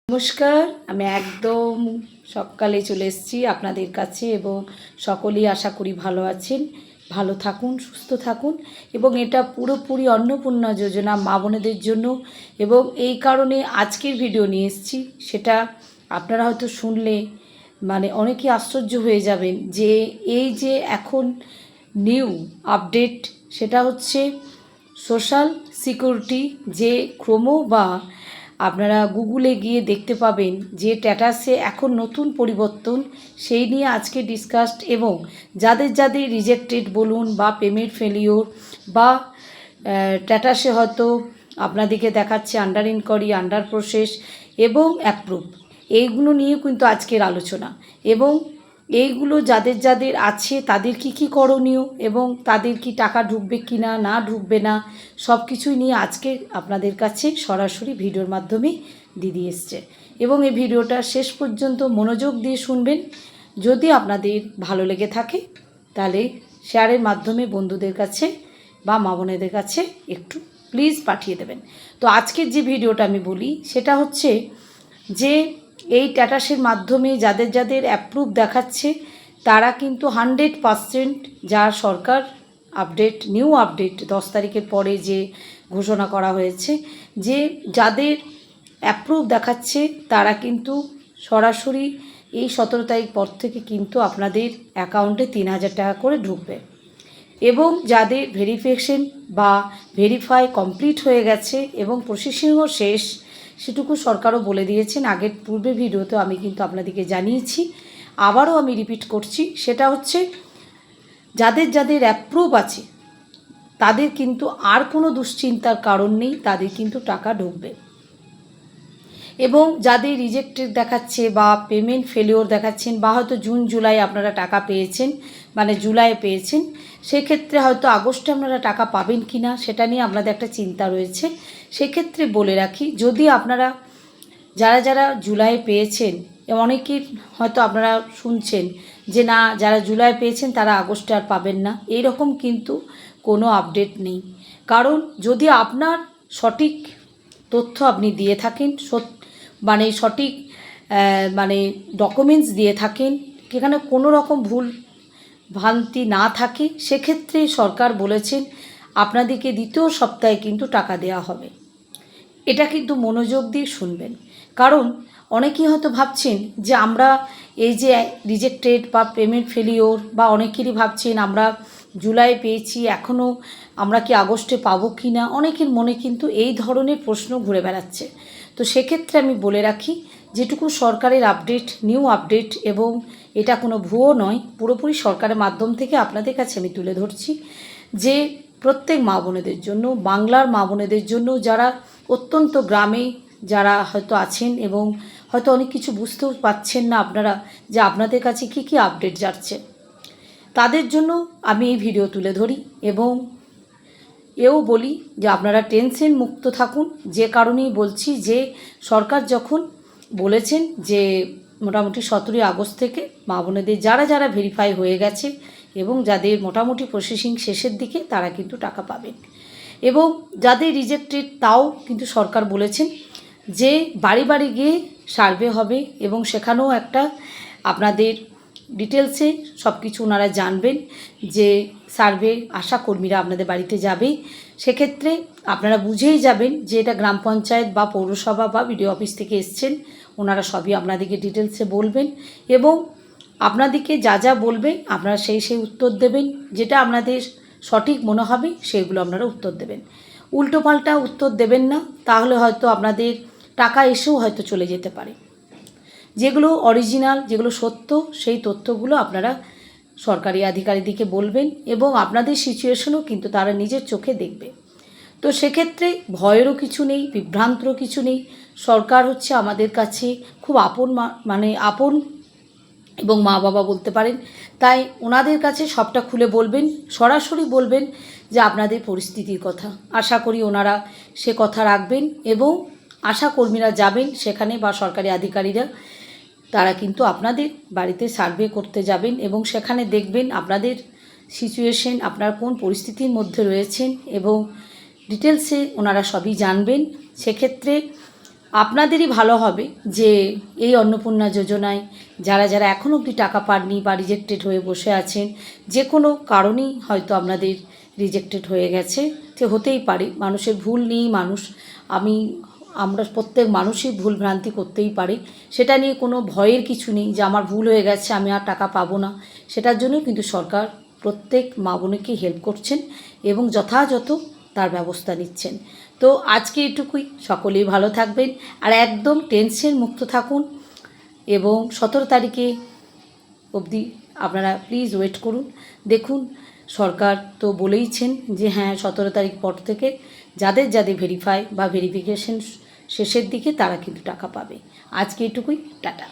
নমস্কার, আমি একদম সকালে চলে এসেছি আপনাদের কাছে এবং সকলেই আশা করি ভালো আছেন, ভালো থাকুন, সুস্থ থাকুন। এবং এটা পুরোপুরি অন্নপূর্ণা যোজনা মা বোনেদের জন্য। এবং এই কারণে আজকের ভিডিও নিয়ে এসেছি, সেটা আপনারা হয়তো শুনলে অনেকেই আশ্চর্য হয়ে যাবেন যে এই যে এখন নিউ আপডেট, সেটা হচ্ছে সোশ্যাল সিকিউরিটি যে ক্রোমো বা আপনারা গুগলে গিয়ে দেখতে পাবেন যে স্ট্যাটাসে এখন নতুন পরিবর্তন, সেই নিয়ে আজকে ডিসকাসড। এবং যাদের যাদের রিজেক্টেড বলুন বা পেমেন্ট ফেলিওর বা স্ট্যাটাসে হয়তো আপনাদেরকে দেখাচ্ছে আন্ডার ইনকোয়ারি, আন্ডার প্রসেস এবং অ্যাপ্রুভ, এইগুলো নিয়ে কিন্তু আজকের আলোচনা। এবং এইগুলো যাদের যাদের আছে তাদের কি করণীয় এবং তাদের কি টাকা ঢুকবে কি না, না ঢুকবে না, সব কিছুই নিয়ে আজকে আপনাদের কাছে সরাসরি ভিডিওর মাধ্যমে দিদি এসছে। এবং এই ভিডিওটা শেষ পর্যন্ত মনোযোগ দিয়ে শুনবেন। যদি আপনাদের ভালো লেগে থাকে তাহলে শেয়ারের মাধ্যমে বন্ধুদের কাছে বা মা বোনেদের কাছে একটু প্লিজ পাঠিয়ে দেবেন। তো আজকের যে ভিডিওটা আমি বলি সেটা হচ্ছে যে এই স্ট্যাটাসের মাধ্যমে যাদের যাদের অ্যাপ্রুভ দেখাচ্ছে তারা কিন্তু 100% যা সরকার আপডেট, নিউ আপডেট 10 তারিখের পরে যে ঘোষণা করা হয়েছে, যে যাদের অ্যাপ্রুভ দেখাচ্ছে তারা কিন্তু সরাসরি এই 17 তারিখ পর থেকে কিন্তু আপনাদের অ্যাকাউন্টে 3,000 টাকা করে ঢুকবে। এবং যাদের ভেরিফিকেশন বা ভেরিফাই কমপ্লিট হয়ে গেছে এবং প্রসেসিংও শেষ, সেটুকু সরকারও বলে দিয়েছেন। আগের পূর্বে ভিডিওতে আমি কিন্তু আপনাদেরকে জানিয়েছি, আবারও আমি রিপিট করছি, সেটা হচ্ছে যাদের যাদের অ্যাপ্রুভ আছে তাদের কিন্তু আর কোনো দুশ্চিন্তার কারণ নেই, তাদের কিন্তু টাকা ঢুকবে। এবং যাদের রিজেক্টেড দেখাচ্ছে বা পেমেন্ট ফেলিওর দেখাচ্ছেন বা হয়তো জুন জুলাই আপনারা টাকা পেয়েছেন, জুলাইয়ে পেয়েছেন, সেক্ষেত্রে হয়তো আগস্টে আপনারা টাকা পাবেন কি না সেটা নিয়ে আপনাদের একটা চিন্তা রয়েছে। সেক্ষেত্রে বলে রাখি, যদি আপনারা যারা যারা জুলাই পেয়েছেন, অনেকের হয়তো আপনারা শুনছেন যে না, যারা জুলাই পেয়েছেন তারা আগস্টে আর পাবেন না, এইরকম কিন্তু কোনো আপডেট নেই। কারণ যদি আপনার সঠিক তথ্য আপনি দিয়ে থাকেন, সঠিক ডকুমেন্টস দিয়ে থাকেন, সেখানে কোনো রকম ভুল ভ্রান্তি না থাকে, সেক্ষেত্রে সরকার বলেছেন আপনাদেরকে দ্বিতীয় সপ্তাহে কিন্তু টাকা দেওয়া হবে। এটা কিন্তু মনোযোগ দিয়ে শুনবেন। কারণ অনেকেই হয়তো ভাবছেন যে আমরা এই যে রিজেক্টেড বা পেমেন্ট ফেলিওর, বা অনেকেরই ভাবছেন আমরা জুলাই পেয়েছি, এখনও আমরা কি আগস্টে পাবো কি না, অনেকের মনে কিন্তু এই ধরনের প্রশ্ন ঘুরে বেড়াচ্ছে। তো সেক্ষেত্রে আমি বলে রাখি, যেটুকু সরকারের আপডেট, নিউ আপডেট, এবং এটা কোনো ভুয়ো নয়, পুরোপুরি সরকারের মাধ্যম থেকে আপনাদের কাছে আমি তুলে ধরছি, যে প্রত্যেক মা বোনেদের জন্য, বাংলার মা বোনেদের জন্য, যারা অত্যন্ত গ্রামে যারা হয়তো আছেন এবং হয়তো অনেক কিছু বুঝতেও পাচ্ছেন না আপনারা যে আপনাদের কাছে কি আপডেট যাচ্ছে, তাদের জন্য আমি এই ভিডিও তুলে ধরি। এবং এও বলি যে আপনারা টেনশন মুক্ত থাকুন। যে কারণেই বলছি যে সরকার যখন বলেছেন যে মোটামুটি 17ই আগস্ট থেকে মা বোনেদের যারা যারা ভেরিফাই হয়ে গেছে এবং যাদের মোটামুটি প্রসেসিং শেষের দিকে, তারা কিন্তু টাকা পাবেন। এবং যাদের রিজেক্টেড, তাও কিন্তু সরকার বলেছেন যে বাড়ি বাড়ি গিয়ে সার্ভে হবে এবং সেখানেও একটা আপনাদের ডিটেলসে সব কিছু ওনারা জানবেন, যে সার্ভে আশাকর্মীরা আপনাদের বাড়িতে যাবে। সেক্ষেত্রে আপনারা বুঝেই যাবেন যে এটা গ্রাম পঞ্চায়েত বা পৌরসভা বা বিডিও অফিস থেকে এসছেন, ওনারা সবই আপনাদেরকে ডিটেলসে বলবেন। এবং আপনাদেরকে যা যা বলবে আপনারা সেই উত্তর দেবেন, যেটা আপনাদের সঠিক মনে হবে সেগুলো আপনারা উত্তর দেবেন। উল্টোপাল্টা উত্তর দেবেন না, তাহলে হয়তো আপনাদের টাকা এসেও হয়তো চলে যেতে পারে। যেগুলো অরিজিনাল, যেগুলো সত্য, সেই তথ্যগুলো আপনারা সরকারি আধিকারিকদেরকে বলবেন এবং আপনাদের সিচুয়েশনও কিন্তু তারা নিজের চোখে দেখবে। তো সেক্ষেত্রে ভয়েরও কিছু নেই, বিভ্রান্তরও কিছু নেই। সরকার হচ্ছে আমাদের কাছে খুব আপন, আপন এবং মা বাবা বলতে পারেন। তাই ওনাদের কাছে সবটা খুলে বলবেন, সরাসরি বলবেন যে আপনাদের পরিস্থিতির কথা। আশা করি ওনারা সে কথা রাখবেন এবং আশাকর্মীরা যাবেন সেখানে, বা সরকারি আধিকারিকরা, তারা কিন্তু আপনাদের বাড়িতে সার্ভে করতে যাবেন এবং সেখানে দেখবেন আপনাদের সিচুয়েশন, আপনার কোন পরিস্থিতির মধ্যে রয়েছেন এবং ডিটেলসে ওনারা সবই জানবেন। সেক্ষেত্রে আপনাদেরই ভালো হবে যে এই অন্নপূর্ণা যোজনায় যারা যারা এখন অবধি টাকা পাননি বা রিজেক্টেড হয়ে বসে আছেন, যে কোনো কারণেই হয়তো আপনাদের রিজেক্টেড হয়ে গেছে, যে হতেই পারে, মানুষের ভুল নেই, আমরা প্রত্যেক মানুষই ভুল ভ্রান্তি করতেই পারি, সেটা নিয়ে কোনো ভয়ের কিছু নেই যে আমার ভুল হয়ে গেছে আমি আর টাকা পাবো না। সেটার জন্য কিন্তু সরকার প্রত্যেক মা বোনকে হেল্প করছেন এবং যথাযথ তার ব্যবস্থা নিচ্ছেন। তো আজকে এটুকুই, সকলেই ভালো থাকবেন আর একদম টেনশন মুক্ত থাকুন এবং 17 তারিখে অবধি আপনারা প্লিজ ওয়েট করুন। দেখুন, সরকার তো বলেইছেন যে হ্যাঁ 17 তারিখ পর থেকে যাদের যাদের ভেরিফাই বা ভেরিফিকেশন শেষের দিকে তারা কিন্তু টাকা পাবে। আজকে এটুকুই, টাটা।